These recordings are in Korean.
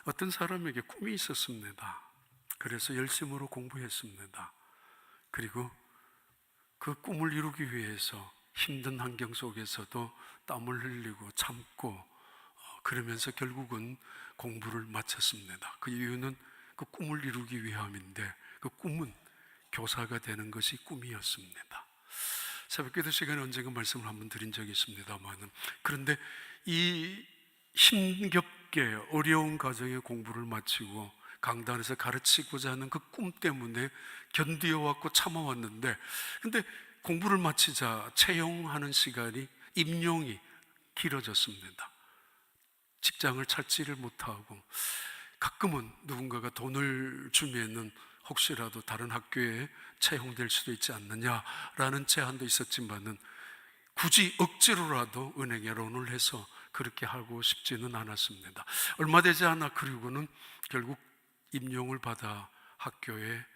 어떤 사람에게 꿈이 있었습니다. 그래서 열심으로 공부했습니다. 그리고 그 꿈을 이루기 위해서 힘든 환경 속에서도 땀을 흘리고 참고 그러면서 결국은 공부를 마쳤습니다. 그 이유는 그 꿈을 이루기 위함인데, 그 꿈은 교사가 되는 것이 꿈이었습니다. 새벽기도 시간에 언젠가 말씀을 한번 드린 적이 있습니다만, 그런데 이 힘겹게 어려운 과정의 공부를 마치고 강단에서 가르치고자 하는 그 꿈 때문에 견디어왔고 참아왔는데, 근데 공부를 마치자 채용하는 시간이, 임용이 길어졌습니다. 직장을 찾지를 못하고, 가끔은 누군가가 돈을 주면은 혹시라도 다른 학교에 채용될 수도 있지 않느냐라는 제안도 있었지만은 굳이 억지로라도 은행에 론을 해서 그렇게 하고 싶지는 않았습니다. 얼마 되지 않아 그리고는 결국 임용을 받아 학교에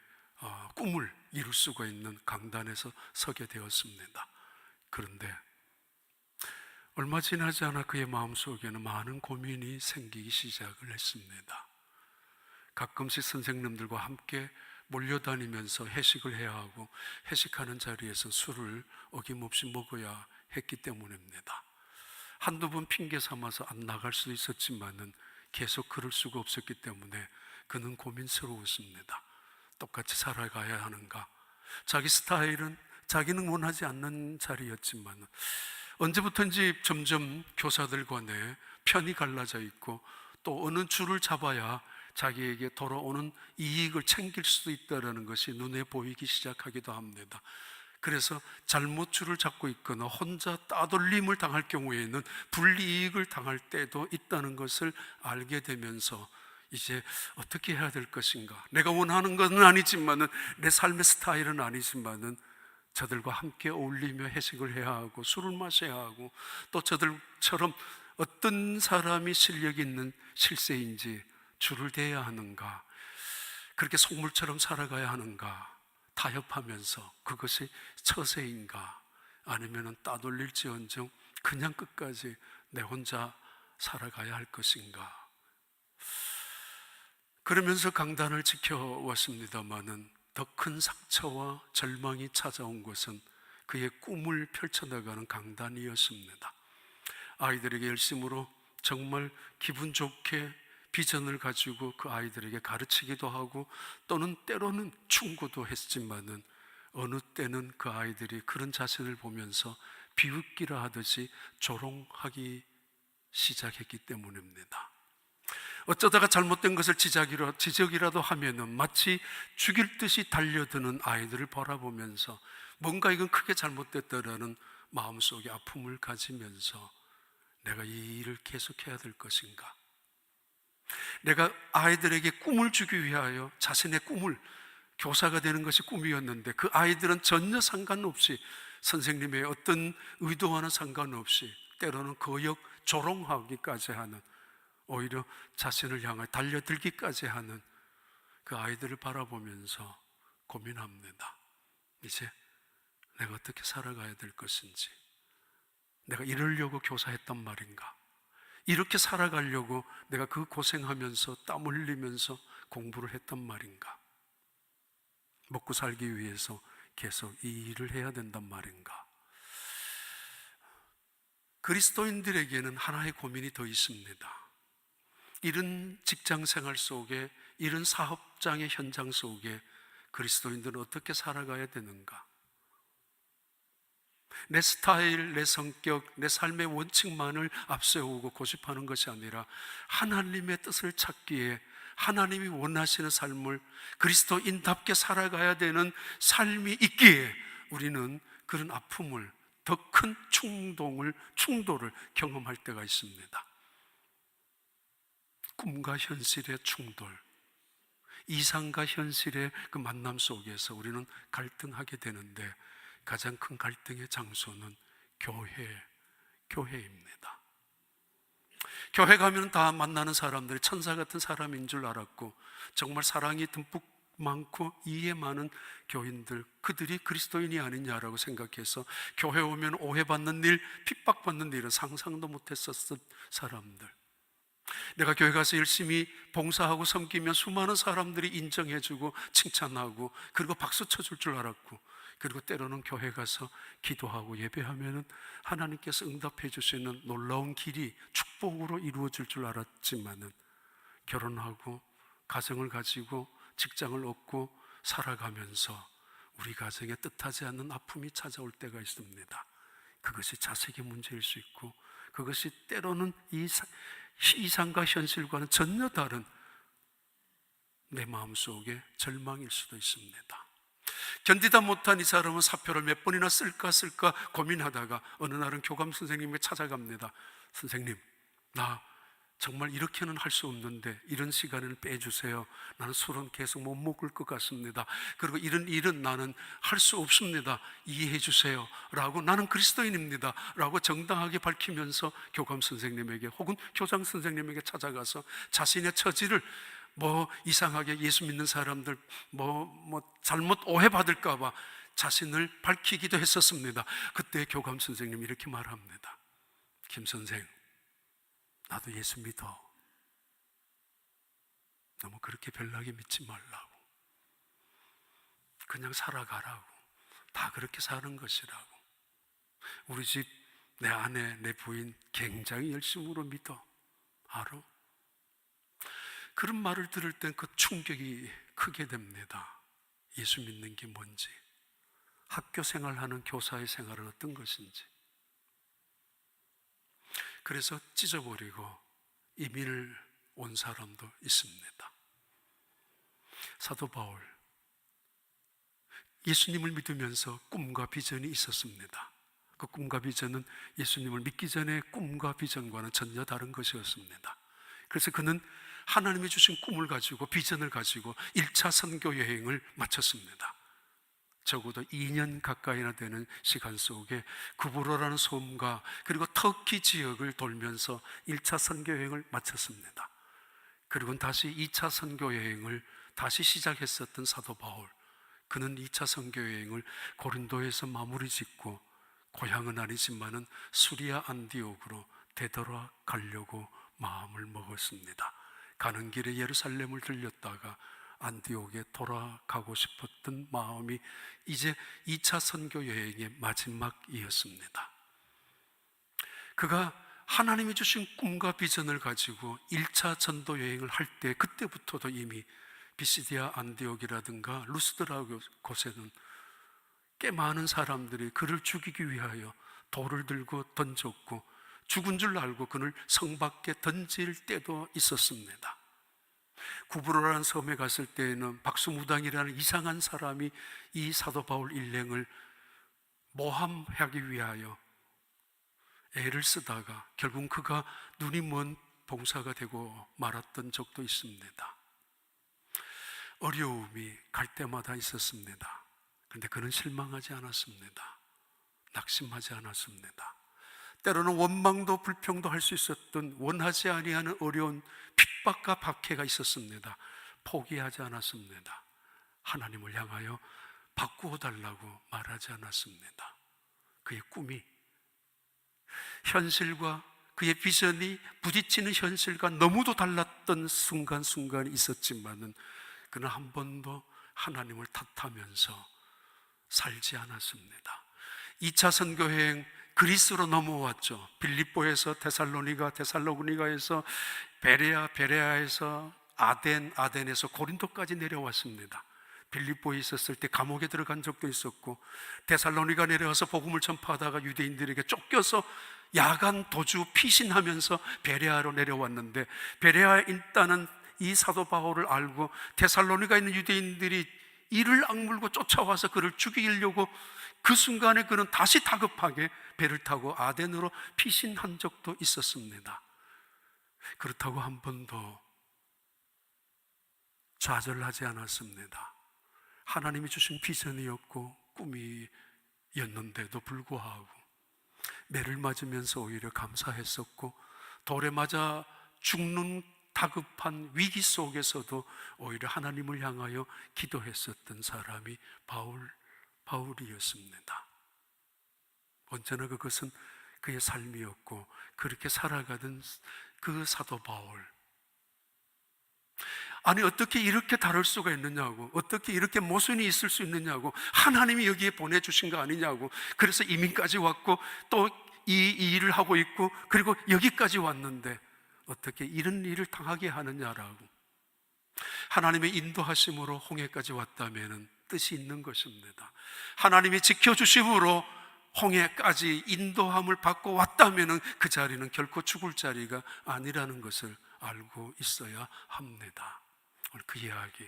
꿈을 이룰 수가 있는 강단에서 서게 되었습니다. 그런데 얼마 지나지 않아 그의 마음속에는 많은 고민이 생기기 시작을 했습니다. 가끔씩 선생님들과 함께 몰려다니면서 회식을 해야 하고, 회식하는 자리에서 술을 어김없이 먹어야 했기 때문입니다. 한두 번 핑계 삼아서 안 나갈 수도 있었지만은 계속 그럴 수가 없었기 때문에 그는 고민스러웠습니다. 똑같이 살아가야 하는가? 자기 스타일은 자기는 원하지 않는 자리였지만 언제부턴지 점점 교사들 간에 편이 갈라져 있고, 또 어느 줄을 잡아야 자기에게 돌아오는 이익을 챙길 수도 있다는 것이 눈에 보이기 시작하기도 합니다. 그래서 잘못 줄을 잡고 있거나 혼자 따돌림을 당할 경우에는 불이익을 당할 때도 있다는 것을 알게 되면서 이제 어떻게 해야 될 것인가? 내가 원하는 것은 아니지만은, 내 삶의 스타일은 아니지만은 저들과 함께 어울리며 회식을 해야 하고 술을 마셔야 하고, 또 저들처럼 어떤 사람이 실력 있는 실세인지 줄을 대야 하는가, 그렇게 속물처럼 살아가야 하는가, 타협하면서 그것이 처세인가, 아니면 따돌릴지언정 그냥 끝까지 내 혼자 살아가야 할 것인가. 그러면서 강단을 지켜왔습니다마는 더 큰 상처와 절망이 찾아온 것은 그의 꿈을 펼쳐나가는 강단이었습니다. 아이들에게 열심으로 정말 기분 좋게 비전을 가지고 그 아이들에게 가르치기도 하고, 또는 때로는 충고도 했지만은 어느 때는 그 아이들이 그런 자신을 보면서 비웃기라 하듯이 조롱하기 시작했기 때문입니다. 어쩌다가 잘못된 것을 지적이라도 하면은 마치 죽일 듯이 달려드는 아이들을 바라보면서 뭔가 이건 크게 잘못됐다라는 마음속에 아픔을 가지면서 내가 이 일을 계속해야 될 것인가? 내가 아이들에게 꿈을 주기 위하여 자신의 꿈을, 교사가 되는 것이 꿈이었는데 그 아이들은 전혀 상관없이, 선생님의 어떤 의도와는 상관없이 때로는 거역 조롱하기까지 하는, 오히려 자신을 향해 달려들기까지 하는 그 아이들을 바라보면서 고민합니다. 이제 내가 어떻게 살아가야 될 것인지, 내가 이러려고 교사했단 말인가? 이렇게 살아가려고 내가 그 고생하면서 땀 흘리면서 공부를 했단 말인가? 먹고 살기 위해서 계속 이 일을 해야 된단 말인가? 그리스도인들에게는 하나의 고민이 더 있습니다. 이런 직장 생활 속에, 이런 사업장의 현장 속에 그리스도인들은 어떻게 살아가야 되는가? 내 스타일, 내 성격, 내 삶의 원칙만을 앞세우고 고집하는 것이 아니라 하나님의 뜻을 찾기에, 하나님이 원하시는 삶을 그리스도인답게 살아가야 되는 삶이 있기에 우리는 그런 아픔을, 더 큰 충돌을 경험할 때가 있습니다. 꿈과 현실의 충돌, 이상과 현실의 그 만남 속에서 우리는 갈등하게 되는데, 가장 큰 갈등의 장소는 교회입니다. 교회 가면 다 만나는 사람들이 천사 같은 사람인 줄 알았고, 정말 사랑이 듬뿍 많고 이해 많은 교인들, 그들이 그리스도인이 아니냐라고 생각해서 교회 오면 오해받는 일, 핍박받는 일은 상상도 못했었던 사람들. 내가 교회 가서 열심히 봉사하고 섬기면 수많은 사람들이 인정해주고 칭찬하고 그리고 박수 쳐줄 줄 알았고, 그리고 때로는 교회 가서 기도하고 예배하면 하나님께서 응답해 주시는 놀라운 길이 축복으로 이루어질 줄 알았지만은, 결혼하고 가정을 가지고 직장을 얻고 살아가면서 우리 가정에 뜻하지 않는 아픔이 찾아올 때가 있습니다. 그것이 자식의 문제일 수 있고, 그것이 때로는 이상과 현실과는 전혀 다른 내 마음속에 절망일 수도 있습니다. 견디다 못한 이 사람은 사표를 몇 번이나 쓸까 고민하다가 어느 날은 교감 선생님에게 찾아갑니다. 선생님, 나 정말 이렇게는 할 수 없는데 이런 시간을 빼주세요. 나는 술은 계속 못 먹을 것 같습니다. 그리고 이런 일은 나는 할 수 없습니다. 이해해 주세요 라고, 나는 그리스도인입니다 라고 정당하게 밝히면서 교감 선생님에게 혹은 교장 선생님에게 찾아가서 자신의 처지를 이상하게 예수 믿는 사람들 잘못 오해받을까 봐 자신을 밝히기도 했었습니다. 그때 교감 선생님이 이렇게 말합니다. 김 선생, 나도 예수 믿어. 너무 그렇게 별나게 믿지 말라고. 그냥 살아가라고. 다 그렇게 사는 것이라고. 우리 집 내 아내, 내 부인 굉장히 열심으로 믿어. 알아? 그런 말을 들을 땐 그 충격이 크게 됩니다. 예수 믿는 게 뭔지, 학교 생활하는 교사의 생활은 어떤 것인지. 그래서 찢어버리고 이민을 온 사람도 있습니다. 사도 바울, 예수님을 믿으면서 꿈과 비전이 있었습니다. 그 꿈과 비전은 예수님을 믿기 전에 꿈과 비전과는 전혀 다른 것이었습니다. 그래서 그는 하나님이 주신 꿈을 가지고 비전을 가지고 1차 선교 여행을 마쳤습니다. 적어도 2년 가까이나 되는 시간 속에 구브로라는 섬과 그리고 터키 지역을 돌면서 1차 선교 여행을 마쳤습니다. 그리고 다시 2차 선교 여행을 다시 시작했었던 사도 바울, 그는 2차 선교 여행을 고린도에서 마무리 짓고 고향은 아니지만은 수리아 안디옥으로 되돌아가려고 마음을 먹었습니다. 가는 길에 예루살렘을 들렸다가 안디옥에 돌아가고 싶었던 마음이 이제 2차 선교 여행의 마지막이었습니다. 그가 하나님이 주신 꿈과 비전을 가지고 1차 전도 여행을 할 때, 그때부터도 이미 비시디아 안디옥이라든가 루스드라 곳에는 꽤 많은 사람들이 그를 죽이기 위하여 돌을 들고 던졌고, 죽은 줄 알고 그를 성 밖에 던질 때도 있었습니다. 구브로라는 섬에 갔을 때에는 박수무당이라는 이상한 사람이 이 사도 바울 일행을 모함하기 위하여 애를 쓰다가 결국 그가 눈이 먼 봉사가 되고 말았던 적도 있습니다. 어려움이 갈 때마다 있었습니다. 그런데 그는 실망하지 않았습니다. 낙심하지 않았습니다. 때로는 원망도 불평도 할 수 있었던 원하지 아니하는 어려운 핍박과 박해가 있었습니다. 포기하지 않았습니다. 하나님을 향하여 바꾸어 달라고 말하지 않았습니다. 그의 꿈이, 현실과 그의 비전이 부딪히는 현실과 너무도 달랐던 순간순간이 있었지만은 그는 한 번도 하나님을 탓하면서 살지 않았습니다. 2차 선교여행 그리스로 넘어왔죠. 빌립보에서 데살로니가에서 베레아에서 아덴에서 고린도까지 내려왔습니다. 빌립보에 있었을 때 감옥에 들어간 적도 있었고, 데살로니가 내려와서 복음을 전파하다가 유대인들에게 쫓겨서 야간 도주 피신하면서 베레아로 내려왔는데, 베레아에 있다는 이 사도 바울을 알고 데살로니가에 있는 유대인들이 이를 악물고 쫓아와서 그를 죽이려고, 그 순간에 그는 다시 다급하게 배를 타고 아덴으로 피신한 적도 있었습니다. 그렇다고 한 번도 좌절하지 않았습니다. 하나님이 주신 비전이었고 꿈이었는데도 불구하고 매를 맞으면서 오히려 감사했었고, 돌에 맞아 죽는 다급한 위기 속에서도 오히려 하나님을 향하여 기도했었던 사람이 바울이었습니다. 언제나 그것은 그의 삶이었고, 그렇게 살아가던 그 사도 바울, 아니 어떻게 이렇게 다를 수가 있느냐고, 어떻게 이렇게 모순이 있을 수 있느냐고, 하나님이 여기에 보내주신 거 아니냐고, 그래서 이민까지 왔고 또 이 일을 하고 있고 그리고 여기까지 왔는데 어떻게 이런 일을 당하게 하느냐라고. 하나님의 인도하심으로 홍해까지 왔다면 뜻이 있는 것입니다. 하나님이 지켜주심으로 홍해까지 인도함을 받고 왔다면 그 자리는 결코 죽을 자리가 아니라는 것을 알고 있어야 합니다. 오늘 그 이야기,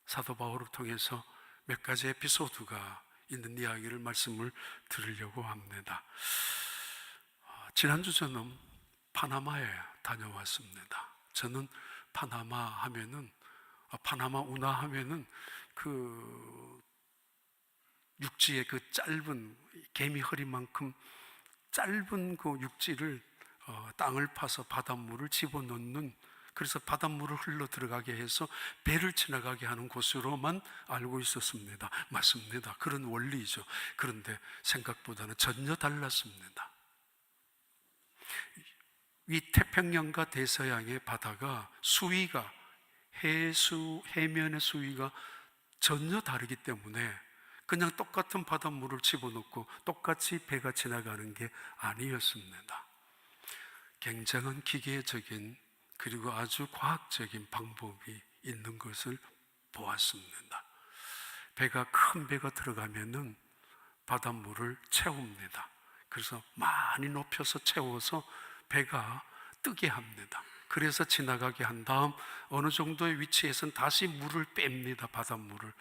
사도 바울을 통해서 몇 가지 에피소드가 있는 이야기를 말씀을 드리려고 합니다. 지난주 저는 파나마에 다녀왔습니다. 저는 파나마 하면은, 파나마 운하 하면은 그 육지의 그 짧은, 개미 허리만큼 짧은 그 육지를 땅을 파서 바닷물을 집어넣는, 그래서 바닷물을 흘러 들어가게 해서 배를 지나가게 하는 곳으로만 알고 있었습니다. 맞습니다. 그런 원리죠. 그런데 생각보다는 전혀 달랐습니다. 이 태평양과 대서양의 바다가 수위가, 해면의 수위가 전혀 다르기 때문에 그냥 똑같은 바닷물을 집어넣고 똑같이 배가 지나가는 게 아니었습니다. 굉장한 기계적인 그리고 아주 과학적인 방법이 있는 것을 보았습니다. 큰 배가 들어가면은 바닷물을 채웁니다. 그래서 많이 높여서 채워서 배가 뜨게 합니다. 그래서 지나가게 한 다음 어느 정도의 위치에서는 다시 물을 뺍니다. 바닷물을.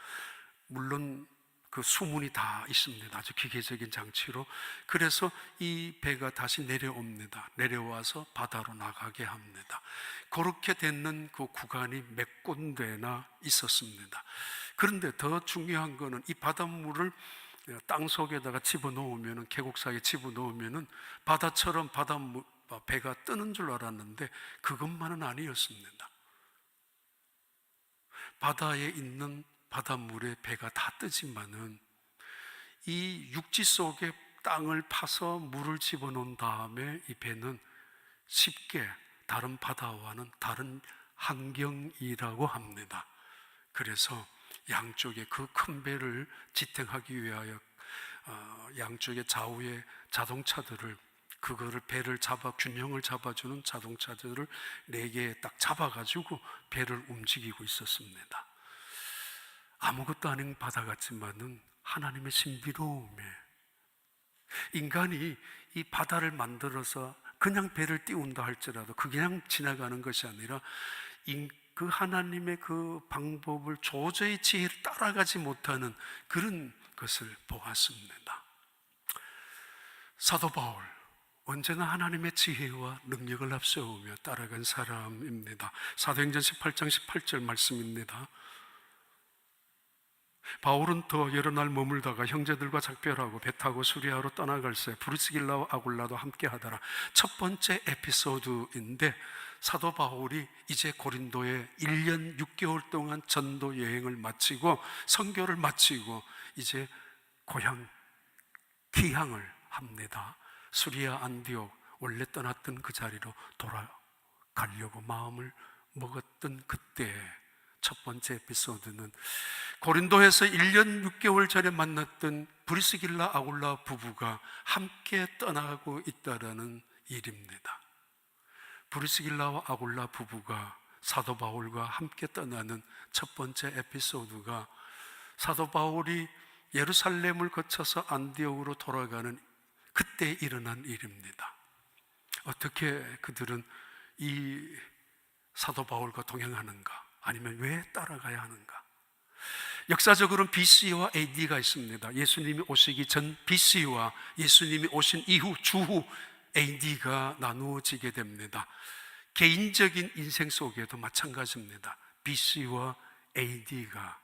물론 그 수문이 다 있습니다. 아주 기계적인 장치로. 그래서 이 배가 다시 내려옵니다. 내려와서 바다로 나가게 합니다. 그렇게 되는 그 구간이 몇 군데나 있었습니다. 그런데 더 중요한 거는 이 바닷물을 땅 속에다가 집어넣으면, 계곡사이에 집어넣으면 바다처럼 배가 뜨는 줄 알았는데 그것만은 아니었습니다. 바다에 있는 바닷물에 배가 다 뜨지만은 이 육지 속에 땅을 파서 물을 집어넣은 다음에 이 배는 쉽게 다른 바다와는 다른 환경이라고 합니다. 그래서 양쪽에 그 큰 배를 지탱하기 위하여 양쪽에 좌우에 자동차들을, 그거를 배를 균형을 잡아주는 자동차들을 4개 딱 잡아가지고 배를 움직이고 있었습니다. 아무것도 아닌 바다 같지만은 하나님의 신비로움에, 인간이 이 바다를 만들어서 그냥 배를 띄운다 할지라도 그냥 지나가는 것이 아니라 그 하나님의 그 방법을, 조저의 지혜를 따라가지 못하는 그런 것을 보았습니다. 사도 바울, 언제나 하나님의 지혜와 능력을 앞세우며 따라간 사람입니다. 사도행전 18장 18절 말씀입니다. 바울은 더 여러 날 머물다가 형제들과 작별하고 배 타고 수리아로 떠나갈새 브리스길라와 아굴라도 함께 하더라. 첫 번째 에피소드인데, 사도 바울이 이제 고린도에 1년 6개월 동안 전도 여행을 마치고 선교를 마치고 이제 고향 귀향을 합니다. 수리아 안디옥, 원래 떠났던 그 자리로 돌아가려고 마음을 먹었던 그때 첫 번째 에피소드는 고린도에서 1년 6개월 전에 만났던 브리스길라 아굴라 부부가 함께 떠나고 있다라는 일입니다. 브리스길라와 아굴라 부부가 사도 바울과 함께 떠나는 첫 번째 에피소드가 사도 바울이 예루살렘을 거쳐서 안디옥으로 돌아가는 그때 일어난 일입니다. 어떻게 그들은 이 사도 바울과 동행하는가? 아니면 왜 따라가야 하는가? 역사적으로는 BC와 AD가 있습니다. 예수님이 오시기 전 BC와 예수님이 오신 이후 주후 AD가 나누어지게 됩니다. 개인적인 인생 속에도 마찬가지입니다. BC와 AD가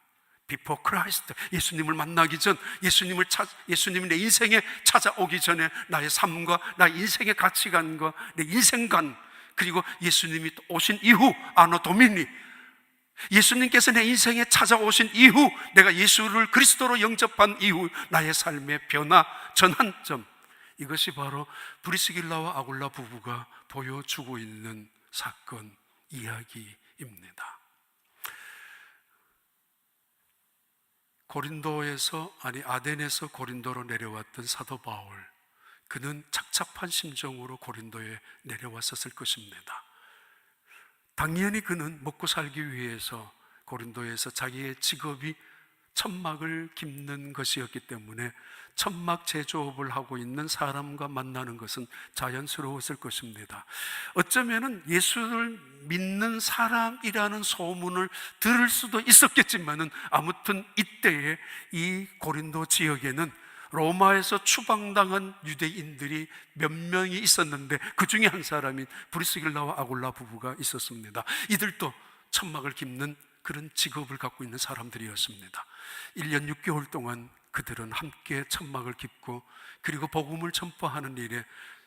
Before Christ, 예수님을 만나기 전, 예수님이 내 인생에 찾아오기 전에 나의 삶과 나의 인생의 가치관과 내 인생관, 그리고 예수님이 오신 이후 아노 도미니, 예수님께서 내 인생에 찾아오신 이후, 내가 예수를 그리스도로 영접한 이후 나의 삶의 변화, 전환점, 이것이 바로 브리스길라와 아굴라 부부가 보여주고 있는 사건, 이야기입니다. 아덴에서 고린도로 내려왔던 사도 바울, 그는 착잡한 심정으로 고린도에 내려왔었을 것입니다. 당연히 그는 먹고 살기 위해서 고린도에서 자기의 직업이 천막을 깁는 것이었기 때문에 천막 제조업을 하고 있는 사람과 만나는 것은 자연스러웠을 것입니다. 어쩌면은 예수를 믿는 사람이라는 소문을 들을 수도 있었겠지만은 아무튼 이때에 이 고린도 지역에는 로마에서 추방당한 유대인들이 몇 명이 있었는데 그 중에 한 사람인 브리스길라와 아굴라 부부가 있었습니다. 이들도 천막을 깁는 그런 직업을 갖고 있는 사람들이었습니다. 1년 6개월 동안 그들은 함께 천막을 깁고 그리고 복음을 전파하는 일에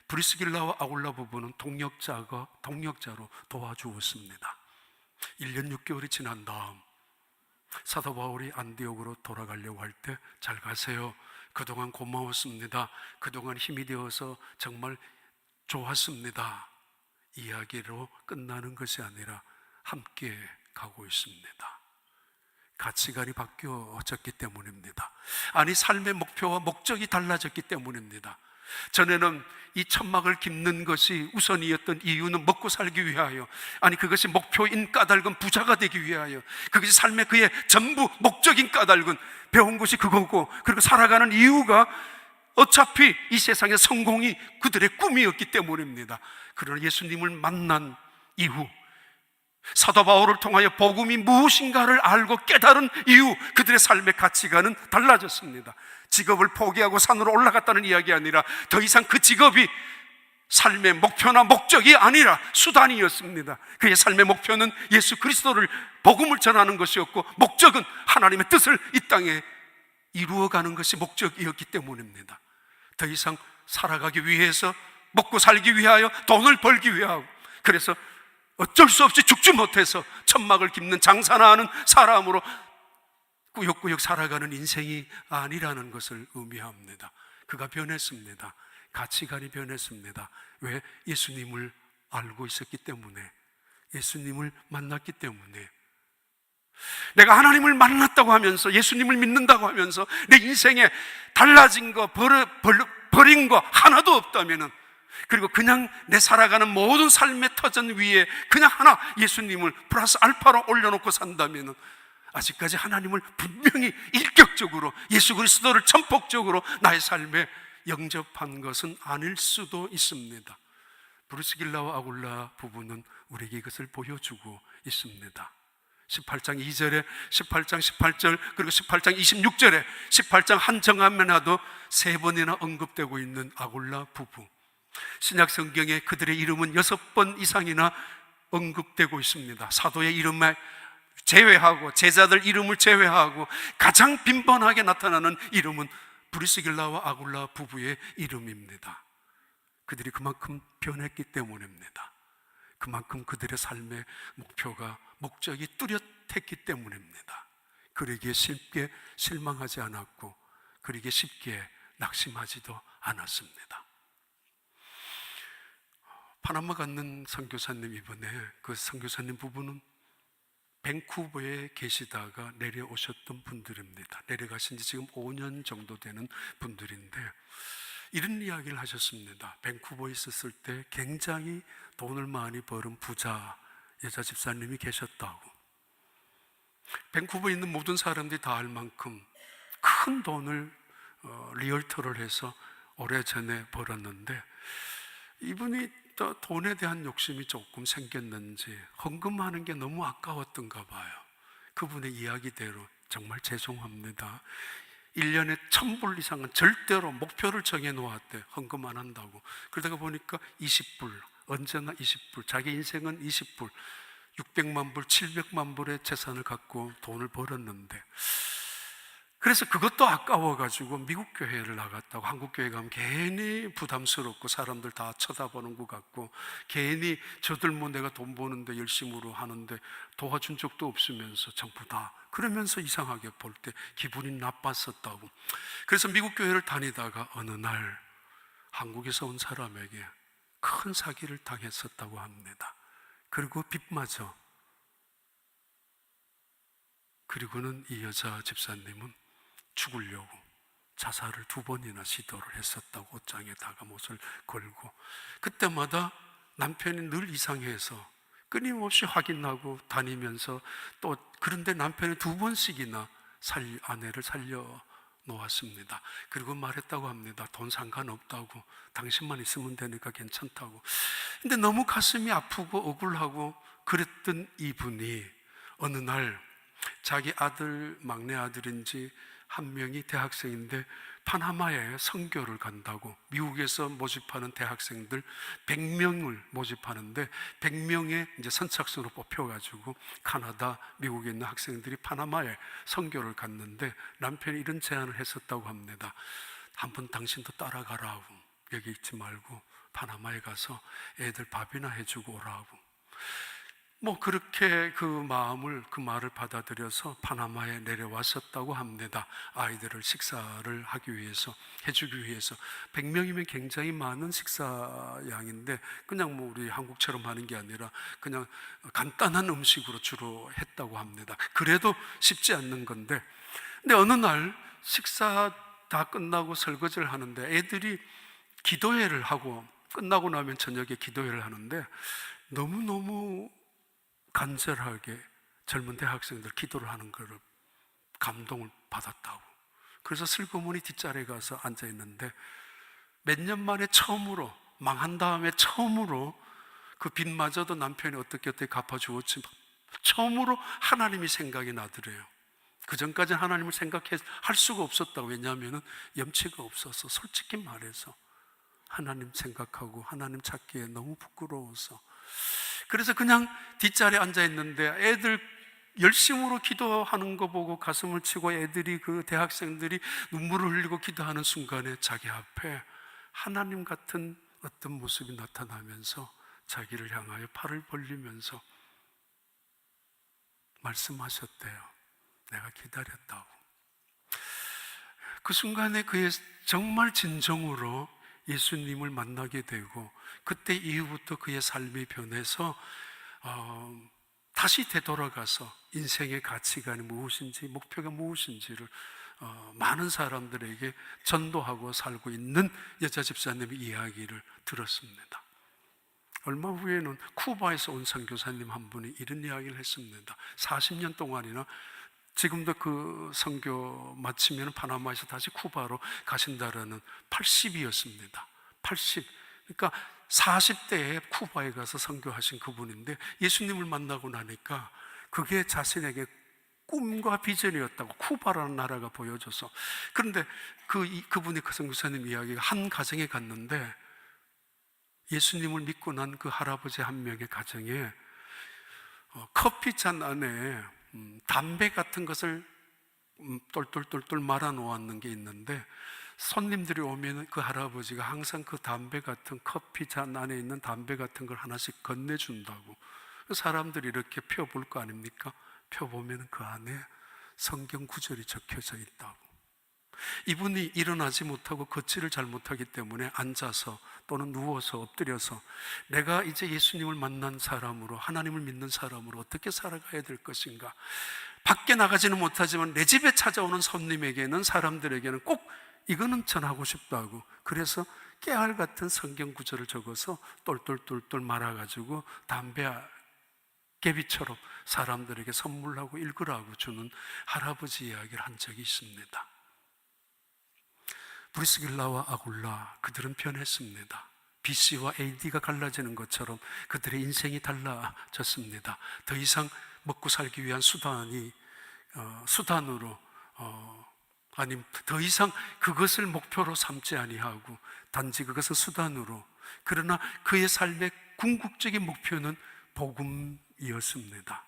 브리스길라와 아굴라 부부는 동력자로 도와주었습니다. 1년 6개월이 지난 다음 사도 바울이 안디옥으로 돌아가려고 할 때 잘 가세요. 그동안 고마웠습니다. 그동안 힘이 되어서 정말 좋았습니다. 이야기로 끝나는 것이 아니라 함께 가고 있습니다. 가치관이 바뀌어졌기 때문입니다. 아니, 삶의 목표와 목적이 달라졌기 때문입니다. 전에는 이 천막을 깁는 것이 우선이었던 이유는 먹고 살기 위하여, 아니 그것이 목표인 까닭은 부자가 되기 위하여, 그것이 삶의 그의 전부 목적인 까닭은 배운 것이 그거고, 그리고 살아가는 이유가 어차피 이 세상의 성공이 그들의 꿈이었기 때문입니다. 그러나 예수님을 만난 이후, 사도 바울을 통하여 복음이 무엇인가를 알고 깨달은 이후 그들의 삶의 가치관은 달라졌습니다. 직업을 포기하고 산으로 올라갔다는 이야기 아니라 더 이상 그 직업이 삶의 목표나 목적이 아니라 수단이었습니다. 그의 삶의 목표는 예수 그리스도를 복음을 전하는 것이었고, 목적은 하나님의 뜻을 이 땅에 이루어가는 것이 목적이었기 때문입니다. 더 이상 살아가기 위해서, 먹고 살기 위하여, 돈을 벌기 위하여, 그래서 어쩔 수 없이 죽지 못해서 천막을 깁는 장사나 하는 사람으로 꾸역꾸역 살아가는 인생이 아니라는 것을 의미합니다. 그가 변했습니다. 가치관이 변했습니다. 왜? 예수님을 알고 있었기 때문에, 예수님을 만났기 때문에. 내가 하나님을 만났다고 하면서, 예수님을 믿는다고 하면서 내 인생에 달라진 거, 버린 거 하나도 없다면은, 그리고 그냥 내 살아가는 모든 삶의 터전 위에 그냥 하나 예수님을 플러스 알파로 올려놓고 산다면 아직까지 하나님을 분명히 인격적으로, 예수 그리스도를 전폭적으로 나의 삶에 영접한 것은 아닐 수도 있습니다. 브리스길라와 아굴라 부부는 우리에게 이것을 보여주고 있습니다. 18장 2절에, 18장 18절, 그리고 18장 26절에, 18장 한 정하면 하도 3번이나 언급되고 있는 아굴라 부부. 신약 성경에 그들의 이름은 6번 이상이나 언급되고 있습니다. 사도의 이름을 제외하고, 제자들 이름을 제외하고 가장 빈번하게 나타나는 이름은 브리스길라와 아굴라 부부의 이름입니다. 그들이 그만큼 변했기 때문입니다. 그만큼 그들의 삶의 목표가, 목적이 뚜렷했기 때문입니다. 그러기에 쉽게 실망하지 않았고, 그러기에 쉽게 낙심하지도 않았습니다. 파나마 갔는 선교사님, 이번에 그 선교사님 부부는 밴쿠버에 계시다가 내려오셨던 분들입니다. 내려가신 지 지금 5년 정도 되는 분들인데, 이런 이야기를 하셨습니다. 밴쿠버에 있었을 때 굉장히 돈을 많이 벌은 부자 여자 집사님이 계셨다고. 밴쿠버에 있는 모든 사람들이 다 알 만큼 큰 돈을 리얼터를 해서 오래전에 벌었는데, 이분이 또 돈에 대한 욕심이 조금 생겼는지 헌금하는 게 너무 아까웠던가 봐요. 그분의 이야기대로 정말 죄송합니다, 1년에 1,000불 이상은 절대로 목표를 정해 놓았대. 헌금 안 한다고. 그러다가 보니까 20불, 언제나 20불, 자기 인생은 20불, 600만 불, 700만 불의 재산을 갖고 돈을 벌었는데, 그래서 그것도 아까워가지고 미국 교회를 나갔다고. 한국 교회 가면 괜히 부담스럽고 사람들 다 쳐다보는 것 같고, 괜히 저들 뭐 내가 돈 버는데 열심으로 하는데 도와준 적도 없으면서 전부 다 그러면서 이상하게 볼 때 기분이 나빴었다고. 그래서 미국 교회를 다니다가 어느 날 한국에서 온 사람에게 큰 사기를 당했었다고 합니다. 그리고 빚마저, 그리고는 이 여자 집사님은 죽으려고 자살을 2번이나 시도를 했었다고 옷장에다가 못을 걸고, 그때마다 남편이 늘 이상해서 끊임없이 확인하고 다니면서, 또 그런데 남편이 2번씩이나 아내를 살려 놓았습니다. 그리고 말했다고 합니다. 돈 상관없다고, 당신만 있으면 되니까 괜찮다고. 근데 너무 가슴이 아프고 억울하고 그랬던 이분이 어느 날 자기 아들, 막내 아들인지 한 명이 대학생인데 파나마에 선교를 간다고, 미국에서 모집하는 대학생들 100명을 모집하는데 100명의 이제 선착순으로 뽑혀가지고 카나다, 미국에 있는 학생들이 파나마에 선교를 갔는데 남편이 이런 제안을 했었다고 합니다. 한번 당신도 따라가라고, 여기 있지 말고 파나마에 가서 애들 밥이나 해주고 오라고. 그렇게 그 말을 받아들여서 파나마에 내려왔었다고 합니다. 아이들을 식사를 해주기 위해서. 100명이면 굉장히 많은 식사량인데, 그냥 우리 한국처럼 하는 게 아니라 그냥 간단한 음식으로 주로 했다고 합니다. 그래도 쉽지 않는 건데, 근데 어느 날 식사 다 끝나고 설거지를 하는데 애들이 기도회를 하고, 끝나고 나면 저녁에 기도회를 하는데 너무너무 간절하게 젊은 대학생들 기도를 하는 것을 감동을 받았다고. 그래서 슬그머니 뒷자리에 가서 앉아 있는데 몇 년 만에 처음으로, 망한 다음에 처음으로 그 빚마저도 남편이 어떻게 갚아주었지, 처음으로 하나님이 생각이 나더래요. 그 전까지는 하나님을 생각할 수가 없었다고. 왜냐하면 염치가 없어서, 솔직히 말해서 하나님 생각하고 하나님 찾기에 너무 부끄러워서. 그래서 그냥 뒷자리에 앉아 있는데 애들 열심으로 기도하는 거 보고 가슴을 치고, 애들이, 그 대학생들이 눈물을 흘리고 기도하는 순간에 자기 앞에 하나님 같은 어떤 모습이 나타나면서 자기를 향하여 팔을 벌리면서 말씀하셨대요. 내가 기다렸다고. 그 순간에 그의 정말 진정으로 예수님을 만나게 되고, 그때 이후부터 그의 삶이 변해서 다시 되돌아가서 인생의 가치관이 무엇인지, 목표가 무엇인지를 많은 사람들에게 전도하고 살고 있는 여자 집사님의 이야기를 들었습니다. 얼마 후에는 쿠바에서 온 선교사님 한 분이 이런 이야기를 했습니다. 40년 동안이나, 지금도 그 선교 마치면 파나마에서 다시 쿠바로 가신다라는, 80이었습니다. 80. 그러니까 40대에 쿠바에 가서 선교하신 그분인데, 예수님을 만나고 나니까 그게 자신에게 꿈과 비전이었다고, 쿠바라는 나라가 보여줘서. 그런데 그분이, 그 선교사님 이야기가, 한 가정에 갔는데 예수님을 믿고 난 그 할아버지 한 명의 가정에 커피잔 안에 담배 같은 것을 똘똘똘똘 말아 놓았는 게 있는데, 손님들이 오면 그 할아버지가 항상 그 담배 같은, 커피잔 안에 있는 담배 같은 걸 하나씩 건네준다고. 사람들이 이렇게 펴볼 거 아닙니까? 펴보면 그 안에 성경 구절이 적혀져 있다고. 이분이 일어나지 못하고 걷지를 잘 못하기 때문에 앉아서 또는 누워서 엎드려서 내가 이제 예수님을 만난 사람으로, 하나님을 믿는 사람으로 어떻게 살아가야 될 것인가, 밖에 나가지는 못하지만 내 집에 찾아오는 손님에게는, 사람들에게는 꼭 이거는 전하고 싶다고. 그래서 깨알 같은 성경 구절을 적어서 똘똘똘똘 말아가지고 담배 개비처럼 사람들에게 선물하고 읽으라고 주는 할아버지 이야기를 한 적이 있습니다. 브리스길라와 아굴라, 그들은 변했습니다. BC와 AD가 갈라지는 것처럼 그들의 인생이 달라졌습니다. 더 이상 먹고 살기 위한 수단으로 아니면 더 이상 그것을 목표로 삼지 아니하고 단지 그것은 수단으로, 그러나 그의 삶의 궁극적인 목표는 복음이었습니다.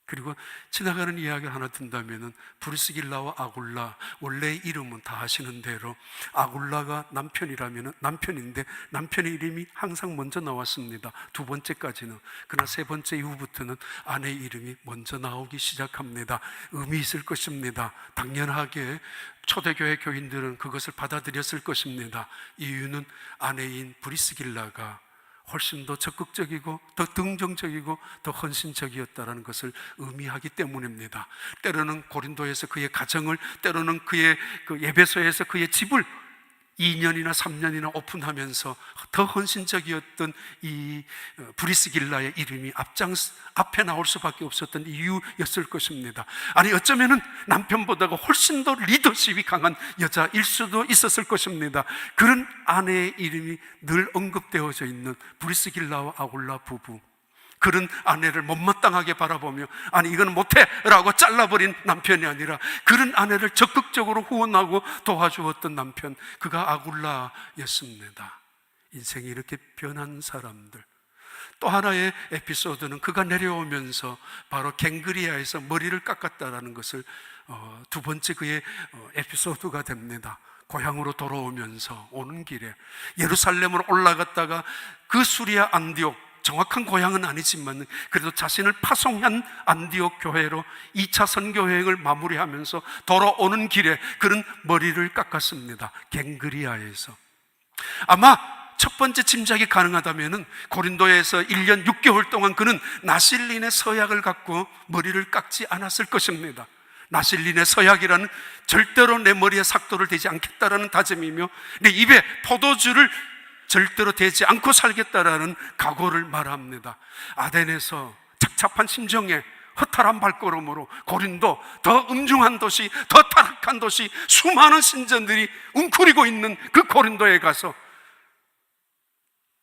그리고 지나가는 이야기를 하나 든다면은, 브리스길라와 아굴라, 원래의 이름은 다 아시는 대로 아굴라가 남편인데 남편의 이름이 항상 먼저 나왔습니다. 2번째까지는. 그러나 3번째 이후부터는 아내의 이름이 먼저 나오기 시작합니다. 의미 있을 것입니다. 당연하게 초대교회 교인들은 그것을 받아들였을 것입니다. 이유는 아내인 브리스길라가 훨씬 더 적극적이고 더 긍정적이고 더 헌신적이었다는 것을 의미하기 때문입니다. 때로는 고린도에서 그의 가정을, 때로는 그의 에베소에서 그의 집을 2년이나 3년이나 오픈하면서 더 헌신적이었던 이 브리스길라의 이름이 앞에 나올 수밖에 없었던 이유였을 것입니다. 아니, 어쩌면은 남편보다가 훨씬 더 리더십이 강한 여자일 수도 있었을 것입니다. 그런 아내의 이름이 늘 언급되어져 있는 브리스길라와 아굴라 부부, 그런 아내를 못마땅하게 바라보며 아니 이건 못해 라고 잘라버린 남편이 아니라 그런 아내를 적극적으로 후원하고 도와주었던 남편, 그가 아굴라였습니다. 인생이 이렇게 변한 사람들. 또 하나의 에피소드는 그가 내려오면서 바로 갱그리아에서 머리를 깎았다라는 것을 두 번째 그의 에피소드가 됩니다. 고향으로 돌아오면서 오는 길에 예루살렘으로 올라갔다가 그 수리아 안디옥, 정확한 고향은 아니지만 그래도 자신을 파송한 안디옥 교회로 2차 선교여행을 마무리하면서 돌아오는 길에 그는 머리를 깎았습니다. 갱그리아에서. 아마 첫 번째 짐작이 가능하다면 고린도에서 1년 6개월 동안 그는 나실린의 서약을 갖고 머리를 깎지 않았을 것입니다. 나실린의 서약이라는 절대로 내 머리에 삭도를 대지 않겠다라는 다짐이며 내 입에 포도주를 절대로 대지 않고 살겠다라는 각오를 말합니다. 아덴에서 착잡한 심정에 허탈한 발걸음으로 고린도, 더 음흉한 도시, 더 타락한 도시, 수많은 신전들이 웅크리고 있는 그 고린도에 가서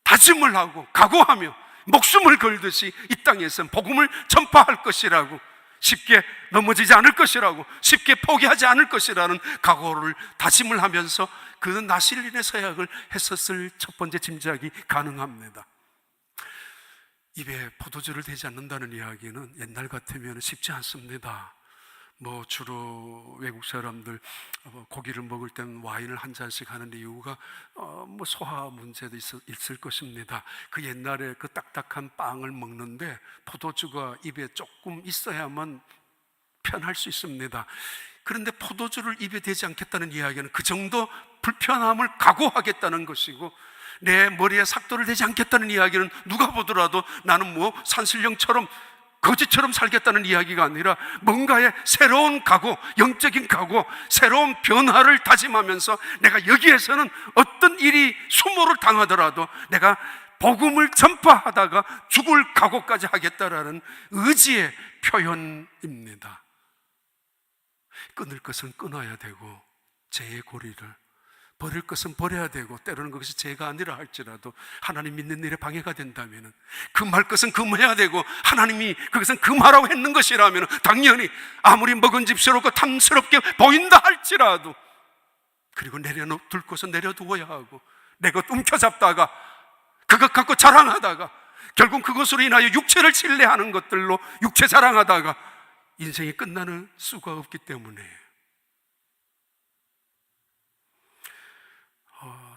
다짐을 하고 각오하며 목숨을 걸듯이 이 땅에서 복음을 전파할 것이라고, 쉽게 넘어지지 않을 것이라고, 쉽게 포기하지 않을 것이라는 각오를 다짐을 하면서 그 나실린의 서약을 했었을 첫 번째 짐작이 가능합니다. 입에 포도주를 대지 않는다는 이야기는 옛날 같으면 쉽지 않습니다. 주로 외국 사람들 고기를 먹을 때는 와인을 한 잔씩 하는 이유가 소화 문제도 있을 것입니다. 그 옛날에 그 딱딱한 빵을 먹는데 포도주가 입에 조금 있어야만 편할 수 있습니다. 그런데 포도주를 입에 대지 않겠다는 이야기는 그 정도 불편함을 각오하겠다는 것이고, 내 머리에 삭도를 대지 않겠다는 이야기는 누가 보더라도 나는 산신령처럼 거지처럼 살겠다는 이야기가 아니라 뭔가의 새로운 각오, 영적인 각오, 새로운 변화를 다짐하면서 내가 여기에서는 어떤 일이 수모를 당하더라도 내가 복음을 전파하다가 죽을 각오까지 하겠다라는 의지의 표현입니다. 끊을 것은 끊어야 되고 죄의 고리를 버릴 것은 버려야 되고, 때로는 그것이 죄가 아니라 할지라도 하나님 믿는 일에 방해가 된다면 금할 것은 금해야 되고, 하나님이 그것은 금하라고 했는 것이라면 당연히 아무리 먹은집스럽고 탐스럽게 보인다 할지라도, 그리고 내려둘 것은 내려두어야 하고, 내 것 움켜잡다가 그것 갖고 자랑하다가 결국 그것으로 인하여 육체를 신뢰하는 것들로 육체 자랑하다가 인생이 끝나는 수가 없기 때문에.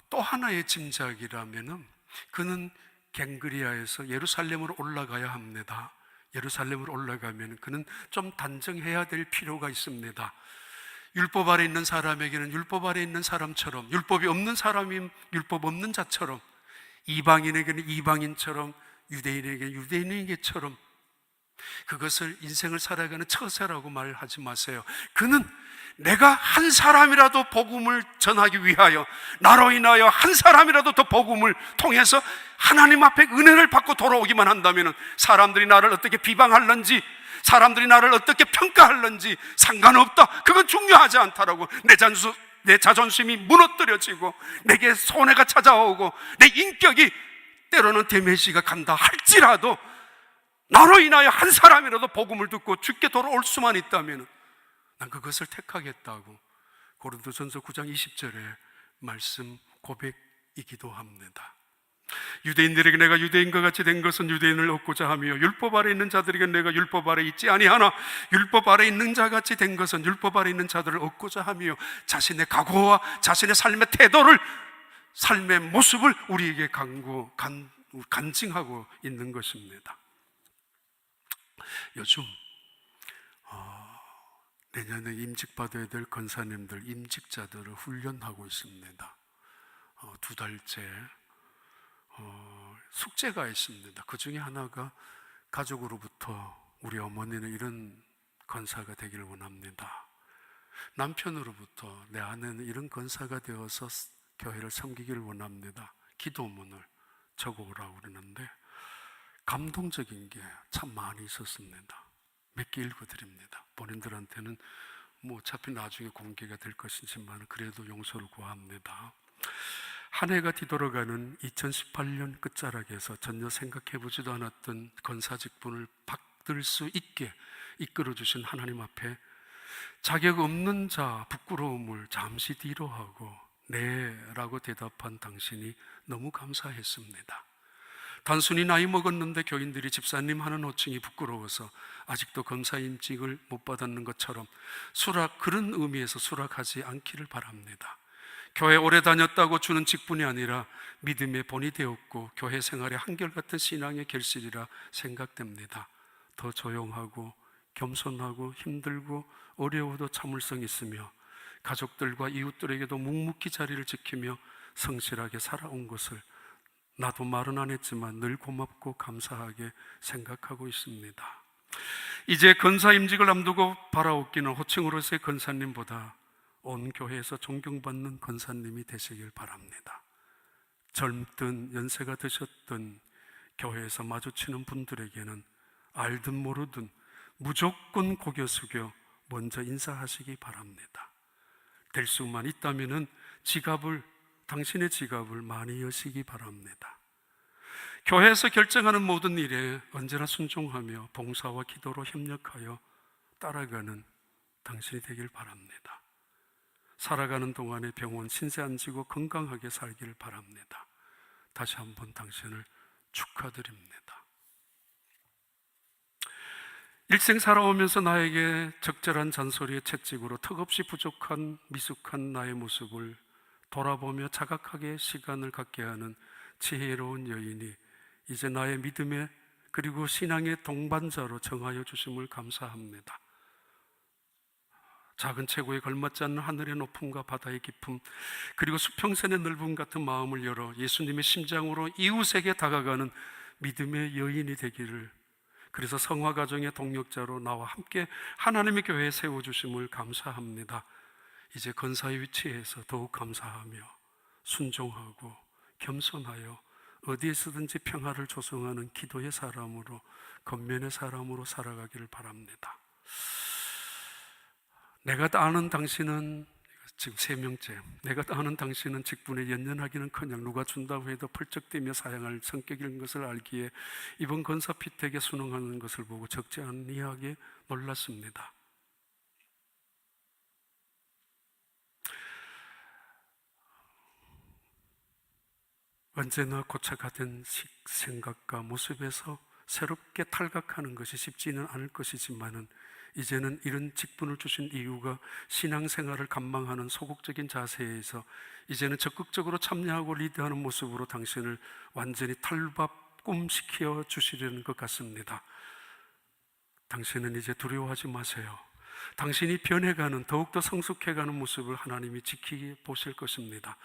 또 하나의 짐작이라면은 그는 갱그리아에서 예루살렘으로 올라가야 합니다. 예루살렘으로 올라가면 그는 좀 단정해야 될 필요가 있습니다. 율법 아래 있는 사람에게는 율법 아래 있는 사람처럼, 율법이 없는 사람인 율법 없는 자처럼, 이방인에게는 이방인처럼, 유대인에게는 유대인에게처럼, 그것을 인생을 살아가는 처세라고 말하지 마세요. 그는 내가 한 사람이라도 복음을 전하기 위하여, 나로 인하여 한 사람이라도 더 복음을 통해서 하나님 앞에 은혜를 받고 돌아오기만 한다면 사람들이 나를 어떻게 비방할런지, 사람들이 나를 어떻게 평가할런지 상관없다, 그건 중요하지 않다라고, 내 자존심이 무너뜨려지고 내게 손해가 찾아오고 내 인격이 때로는 데미지가 간다 할지라도 나로 인하여 한 사람이라도 복음을 듣고 죽게 돌아올 수만 있다면 난 그것을 택하겠다고 고린도전서 9장 20절에 말씀 고백이기도 합니다. 유대인들에게 내가 유대인과 같이 된 것은 유대인을 얻고자 하며, 율법 아래 있는 자들에게 내가 율법 아래 있지 아니하나 율법 아래 있는 자같이 된 것은 율법 아래 있는 자들을 얻고자 하며, 자신의 각오와 자신의 삶의 태도를, 삶의 모습을 우리에게 간증하고 있는 것입니다. 요즘 내년에 임직받아야 될 권사님들, 임직자들을 훈련하고 있습니다. 2달째 숙제가 있습니다. 그 중에 하나가 가족으로부터 우리 어머니는 이런 권사가 되기를 원합니다. 남편으로부터 내 아내는 이런 권사가 되어서 교회를 섬기기를 원합니다. 기도문을 적어오라고 그러는데 감동적인 게 참 많이 있었습니다. 몇 개 읽어드립니다. 본인들한테는 뭐 어차피 나중에 공개가 될 것이지만 그래도 용서를 구합니다. 한 해가 뒤돌아가는 2018년 끝자락에서 전혀 생각해보지도 않았던 권사 직분을 받들 수 있게 이끌어주신 하나님 앞에 자격 없는 자 부끄러움을 잠시 뒤로 하고 네 라고 대답한 당신이 너무 감사했습니다. 단순히 나이 먹었는데 교인들이 집사님 하는 호칭이 부끄러워서 아직도 검사임직을 못 받았는 것처럼 그런 의미에서 수락하지 않기를 바랍니다. 교회 오래 다녔다고 주는 직분이 아니라 믿음의 본이 되었고 교회 생활의 한결같은 신앙의 결실이라 생각됩니다. 더 조용하고 겸손하고 힘들고 어려워도 참을성 있으며 가족들과 이웃들에게도 묵묵히 자리를 지키며 성실하게 살아온 것을 나도 말은 안 했지만 늘 고맙고 감사하게 생각하고 있습니다. 이제 권사임직을 앞두고 바라옵기는 호칭으로서의 권사님보다 온 교회에서 존경받는 권사님이 되시길 바랍니다. 젊든 연세가 드셨든 교회에서 마주치는 분들에게는 알든 모르든 무조건 고개 숙여 먼저 인사하시기 바랍니다. 될 수만 있다면 당신의 지갑을 많이 여시기 바랍니다. 교회에서 결정하는 모든 일에 언제나 순종하며 봉사와 기도로 협력하여 따라가는 당신이 되길 바랍니다. 살아가는 동안에 병원 신세 안 지고 건강하게 살기를 바랍니다. 다시 한번 당신을 축하드립니다. 일생 살아오면서 나에게 적절한 잔소리의 채찍으로 턱없이 부족한 미숙한 나의 모습을 돌아보며 자각하게 시간을 갖게 하는 지혜로운 여인이 이제 나의 믿음의 그리고 신앙의 동반자로 정하여 주심을 감사합니다. 작은 체구에 걸맞지 않는 하늘의 높음과 바다의 깊음 그리고 수평선의 넓음 같은 마음을 열어 예수님의 심장으로 이웃에게 다가가는 믿음의 여인이 되기를, 그래서 성화가정의 동력자로 나와 함께 하나님의 교회에 세워주심을 감사합니다. 이제 권사의 위치에서 더욱 감사하며 순종하고 겸손하여 어디에서든지 평화를 조성하는 기도의 사람으로, 겉면의 사람으로 살아가기를 바랍니다. 내가 아는 당신은 지금 3명째, 내가 아는 당신은 직분에 연연하기는커녕 누가 준다고 해도 펄쩍대며 사양할 성격인 것을 알기에 이번 권사 피택에 순응하는 것을 보고 적지 않니하게 놀랐습니다. 언제나 고착화된 생각과 모습에서 새롭게 탈각하는 것이 쉽지는 않을 것이지만은 이제는 이런 직분을 주신 이유가 신앙생활을 감망하는 소극적인 자세에서 이제는 적극적으로 참여하고 리드하는 모습으로 당신을 완전히 탈바꿈시켜 주시려는 것 같습니다. 당신은 이제 두려워하지 마세요. 당신이 변해가는, 더욱더 성숙해가는 모습을 하나님이 지켜보실 것입니다.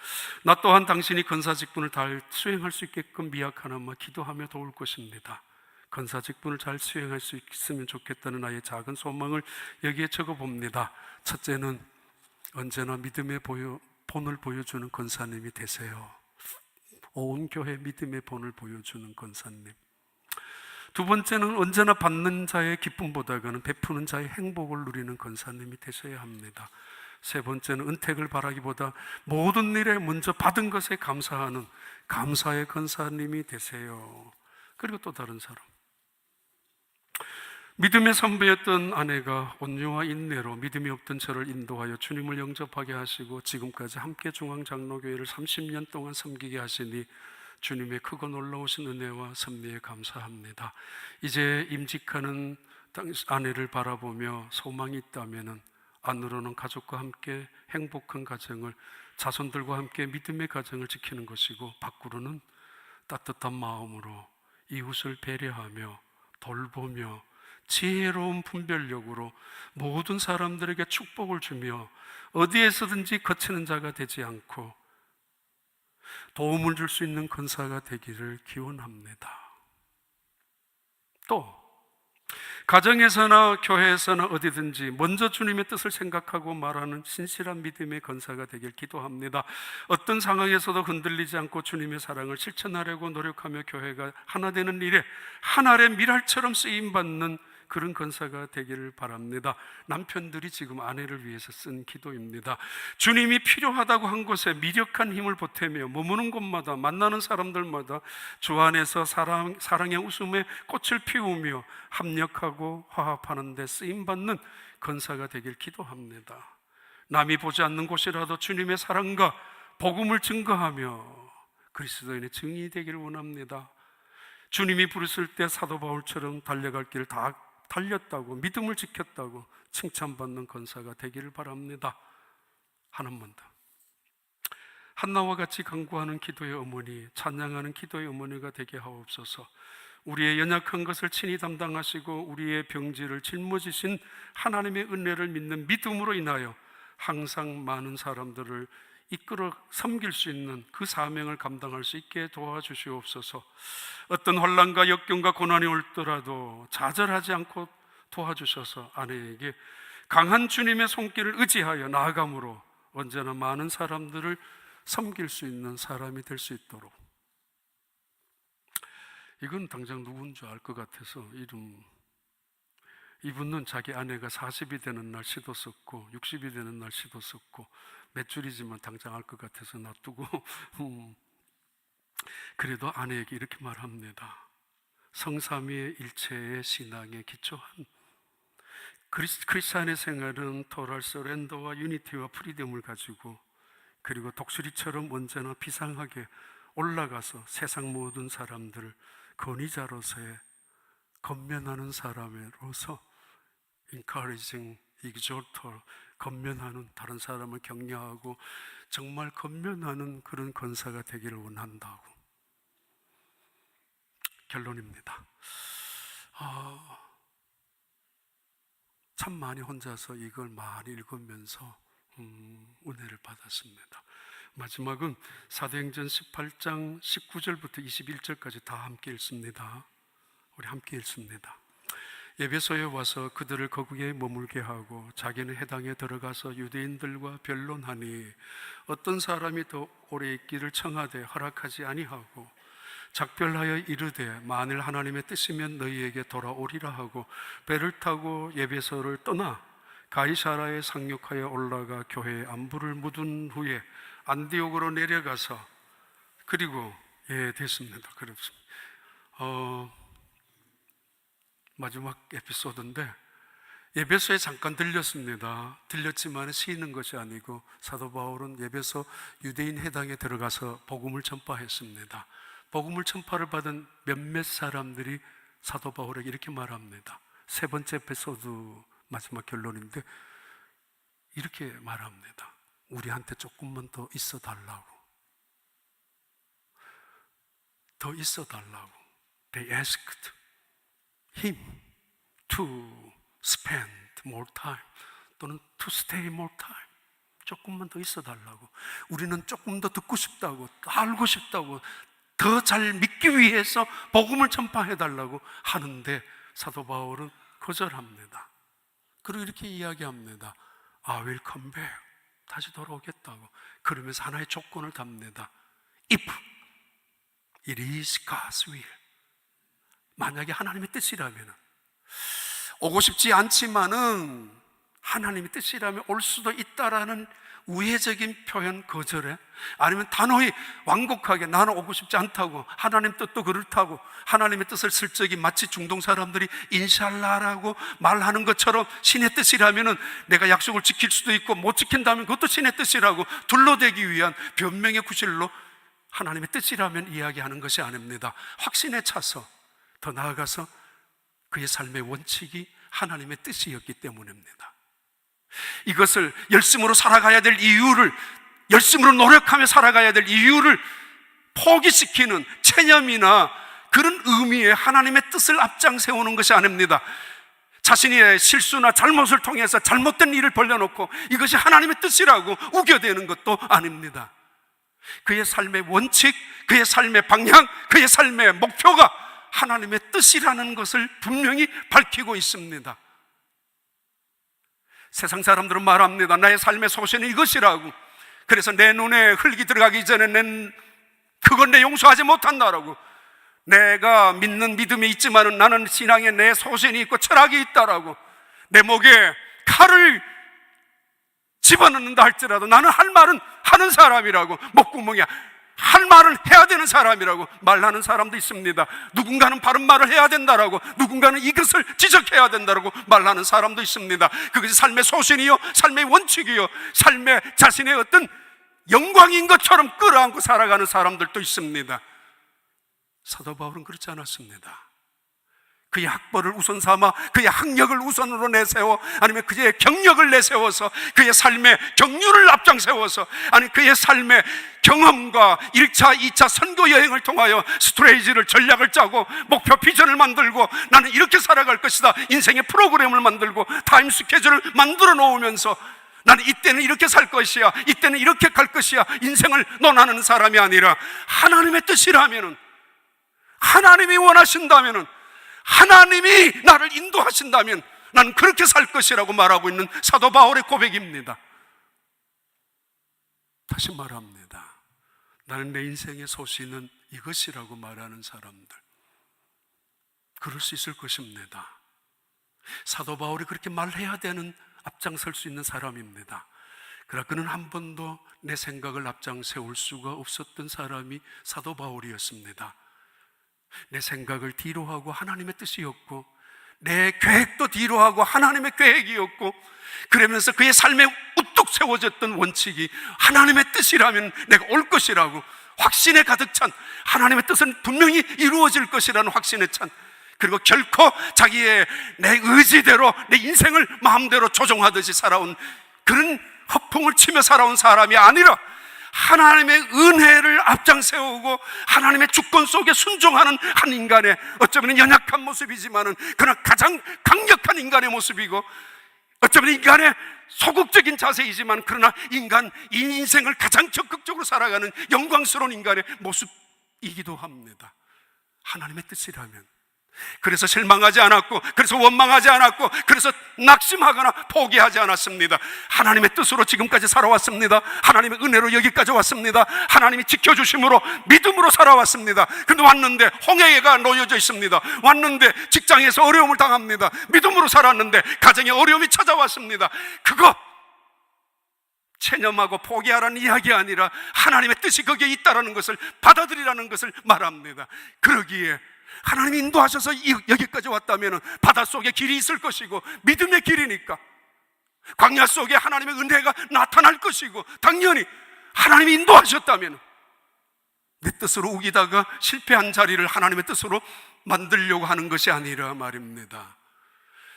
나 또한 당신이 권사 직분을 잘 수행할 수 있게끔 미약하나마 기도하며 도울 것입니다. 권사 직분을 잘 수행할 수 있으면 좋겠다는 나의 작은 소망을 여기에 적어봅니다. 첫째는 언제나 믿음의 본을 보여주는 권사님이 되세요. 온 교회 믿음의 본을 보여주는 권사님. 두 번째는 언제나 받는 자의 기쁨보다는 베푸는 자의 행복을 누리는 권사님이 되셔야 합니다. 세 번째는 은택을 바라기보다 모든 일에 먼저 받은 것에 감사하는 감사의 권사님이 되세요. 그리고 또 다른 사람, 믿음의 선배였던 아내가 온유와 인내로 믿음이 없던 저를 인도하여 주님을 영접하게 하시고 지금까지 함께 중앙장로교회를 30년 동안 섬기게 하시니 주님의 크고 놀라우신 은혜와 섭리에 감사합니다. 이제 임직하는 아내를 바라보며 소망이 있다면 안으로는 가족과 함께 행복한 가정을, 자손들과 함께 믿음의 가정을 지키는 것이고, 밖으로는 따뜻한 마음으로 이웃을 배려하며 돌보며 지혜로운 분별력으로 모든 사람들에게 축복을 주며 어디에서든지 거치는 자가 되지 않고 도움을 줄 수 있는 권사가 되기를 기원합니다. 또 가정에서나 교회에서나 어디든지 먼저 주님의 뜻을 생각하고 말하는 신실한 믿음의 권사가 되길 기도합니다. 어떤 상황에서도 흔들리지 않고 주님의 사랑을 실천하려고 노력하며 교회가 하나 되는 일에 한 알의 밀알처럼 쓰임받는 그런 권사가 되기를 바랍니다. 남편들이 지금 아내를 위해서 쓴 기도입니다. 주님이 필요하다고 한 곳에 미력한 힘을 보태며 머무는 곳마다 만나는 사람들마다 주 안에서 사랑의 웃음에 꽃을 피우며 합력하고 화합하는 데 쓰임받는 권사가 되길 기도합니다. 남이 보지 않는 곳이라도 주님의 사랑과 복음을 증거하며 그리스도인의 증인이 되기를 원합니다. 주님이 부르실 때 사도 바울처럼 달려갈 길을 다 달렸다고, 믿음을 지켰다고 칭찬받는 권사가 되기를 바랍니다. 하나만 더. 한나와 같이 간구하는 기도의 어머니, 찬양하는 기도의 어머니가 되게 하옵소서. 우리의 연약한 것을 친히 담당하시고 우리의 병질을 짊어지신 하나님의 은혜를 믿는 믿음으로 인하여 항상 많은 사람들을 이끌어 섬길 수 있는 그 사명을 감당할 수 있게 도와주시옵소서. 어떤 혼란과 역경과 고난이 올더라도 좌절하지 않고 도와주셔서 아내에게 강한 주님의 손길을 의지하여 나아감으로 언제나 많은 사람들을 섬길 수 있는 사람이 될 수 있도록. 이건 당장 누군지 알 것 같아서 이분은 자기 아내가 40이 되는 날 시도 썼고 60이 되는 날 시도 썼고 몇 줄이지만 당장 알 것 같아서 놔두고 그래도 아내에게 이렇게 말합니다. 성삼위의 일체의 신앙에 기초한 크리스찬의 생활은 토럴 서렌더와 유니티와 프리덤을 가지고 그리고 독수리처럼 언제나 비상하게 올라가서 세상 모든 사람들을 권위자로서의 건면하는 사람으로서 encouraging, exhorter, 건면하는, 다른 사람을 격려하고 정말 건면하는 그런 권사가 되기를 원한다고. 결론입니다. 참 많이 혼자서 이걸 많이 읽으면서 은혜를 받았습니다. 마지막은 사도행전 18장 19절부터 21절까지 다 함께 읽습니다. 우리 함께 읽습니다. 에베소에 와서 그들을 거기에 머물게 하고 자기는 해당에 들어가서 유대인들과 변론하니 어떤 사람이 더 오래 있기를 청하되 허락하지 아니하고 작별하여 이르되 만일 하나님의 뜻이면 너희에게 돌아오리라 하고 배를 타고 에베소를 떠나 가이사라에 상륙하여 올라가 교회에 안부를 묻은 후에 안디옥으로 내려가서 그리고 됐습니다. 그렇습니다. 마지막 에피소드인데 에베소에 잠깐 들렸습니다. 들렸지만 쉬는 것이 아니고 사도 바울은 에베소 유대인 해당에 들어가서 복음을 전파했습니다. 복음을 전파를 받은 몇몇 사람들이 사도 바울에게 이렇게 말합니다. 세 번째 에피소드 마지막 결론인데 이렇게 말합니다. 우리한테 조금만 더 있어 달라고. 더 있어 달라고. They asked him to spend more time 또는 to stay more time. 조금만 더 있어 달라고. 우리는 조금 더 듣고 싶다고, 알고 싶다고, 더 잘 믿기 위해서 복음을 전파해 달라고 하는데 사도 바울은 거절합니다. 그리고 이렇게 이야기합니다. I will come back. 다시 돌아오겠다고. 그러면서 하나의 조건을 답니다. If it is God's will. 만약에 하나님의 뜻이라면, 오고 싶지 않지만은 하나님의 뜻이라면 올 수도 있다라는 우회적인 표현 거절에, 아니면 단호히 완곡하게 나는 오고 싶지 않다고, 하나님 뜻도 그렇다고, 하나님의 뜻을 슬쩍이 마치 중동 사람들이 인샬라라고 말하는 것처럼 신의 뜻이라면은 내가 약속을 지킬 수도 있고 못 지킨다면 그것도 신의 뜻이라고 둘러대기 위한 변명의 구실로 하나님의 뜻이라면 이야기하는 것이 아닙니다. 확신에 차서, 더 나아가서 그의 삶의 원칙이 하나님의 뜻이었기 때문입니다. 이것을 열심으로 살아가야 될 이유를, 열심으로 노력하며 살아가야 될 이유를 포기시키는 체념이나 그런 의미의 하나님의 뜻을 앞장 세우는 것이 아닙니다. 자신의 실수나 잘못을 통해서 잘못된 일을 벌려놓고 이것이 하나님의 뜻이라고 우겨대는 것도 아닙니다. 그의 삶의 원칙, 그의 삶의 방향, 그의 삶의 목표가 하나님의 뜻이라는 것을 분명히 밝히고 있습니다. 세상 사람들은 말합니다. 나의 삶의 소신은 이것이라고. 그래서 내 눈에 흙이 들어가기 전에 그건 내 용서하지 못한다라고. 내가 믿는 믿음이 있지만 나는 신앙에 내 소신이 있고 철학이 있다라고. 내 목에 칼을 집어넣는다 할지라도 나는 할 말은 하는 사람이라고. 목구멍에 할 말을 해야 되는 사람이라고 말하는 사람도 있습니다. 누군가는 바른 말을 해야 된다라고, 누군가는 이것을 지적해야 된다라고 말하는 사람도 있습니다. 그것이 삶의 소신이요, 삶의 원칙이요, 삶의 자신의 어떤 영광인 것처럼 끌어안고 살아가는 사람들도 있습니다. 사도 바울은 그렇지 않았습니다. 그의 학벌을 우선 삼아 그의 학력을 우선으로 내세워, 아니면 그의 경력을 내세워서 그의 삶의 경륜을 앞장세워서, 아니 그의 삶의 경험과 1차, 2차 선교 여행을 통하여 스트레이지를 전략을 짜고 목표 비전을 만들고 나는 이렇게 살아갈 것이다, 인생의 프로그램을 만들고 타임 스케줄을 만들어 놓으면서 나는 이때는 이렇게 살 것이야, 이때는 이렇게 갈 것이야, 인생을 논하는 사람이 아니라 하나님의 뜻이라면은, 하나님이 원하신다면은, 하나님이 나를 인도하신다면 나는 그렇게 살 것이라고 말하고 있는 사도 바울의 고백입니다. 다시 말합니다. 나는 내 인생의 소신은 이것이라고 말하는 사람들, 그럴 수 있을 것입니다. 사도 바울이 그렇게 말해야 되는, 앞장설 수 있는 사람입니다. 그러나 그는 한 번도 내 생각을 앞장세울 수가 없었던 사람이 사도 바울이었습니다. 내 생각을 뒤로하고 하나님의 뜻이었고, 내 계획도 뒤로하고 하나님의 계획이었고, 그러면서 그의 삶에 우뚝 세워졌던 원칙이 하나님의 뜻이라면 내가 올 것이라고 확신에 가득 찬, 하나님의 뜻은 분명히 이루어질 것이라는 확신에 찬, 그리고 결코 자기의 내 의지대로 내 인생을 마음대로 조종하듯이 살아온, 그런 허풍을 치며 살아온 사람이 아니라 하나님의 은혜를 앞장세우고 하나님의 주권 속에 순종하는 한 인간의, 어쩌면 연약한 모습이지만은 그러나 가장 강력한 인간의 모습이고, 어쩌면 인간의 소극적인 자세이지만 그러나 이 인생을 가장 적극적으로 살아가는 영광스러운 인간의 모습이기도 합니다. 하나님의 뜻이라면. 그래서 실망하지 않았고, 그래서 원망하지 않았고, 그래서 낙심하거나 포기하지 않았습니다. 하나님의 뜻으로 지금까지 살아왔습니다. 하나님의 은혜로 여기까지 왔습니다. 하나님이 지켜주심으로 믿음으로 살아왔습니다. 근데 왔는데 홍해가 놓여져 있습니다. 왔는데 직장에서 어려움을 당합니다. 믿음으로 살았는데 가정에 어려움이 찾아왔습니다. 그거 체념하고 포기하라는 이야기 아니라 하나님의 뜻이 거기에 있다는 것을 받아들이라는 것을 말합니다. 그러기에 하나님이 인도하셔서 여기까지 왔다면 바닷속에 길이 있을 것이고, 믿음의 길이니까 광야 속에 하나님의 은혜가 나타날 것이고, 당연히 하나님이 인도하셨다면 내 뜻으로 우기다가 실패한 자리를 하나님의 뜻으로 만들려고 하는 것이 아니라 말입니다.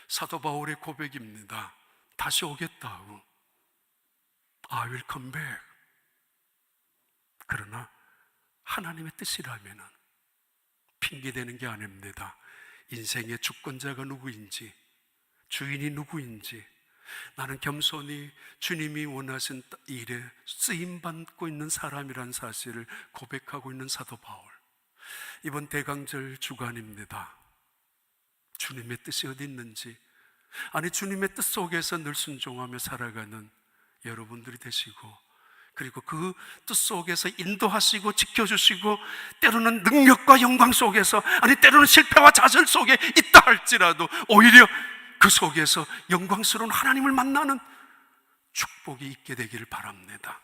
사도 바울의 고백입니다. 다시 오겠다고, I will come back. 그러나 하나님의 뜻이라면 핑계대는 게 아닙니다. 인생의 주권자가 누구인지, 주인이 누구인지, 나는 겸손히 주님이 원하신 일에 쓰임받고 있는 사람이란 사실을 고백하고 있는 사도 바울. 이번 대강절 주간입니다. 주님의 뜻이 어디 있는지, 아니 주님의 뜻 속에서 늘 순종하며 살아가는 여러분들이 되시고, 그리고 그 뜻 속에서 인도하시고 지켜주시고, 때로는 능력과 영광 속에서, 아니 때로는 실패와 좌절 속에 있다 할지라도 오히려 그 속에서 영광스러운 하나님을 만나는 축복이 있게 되기를 바랍니다.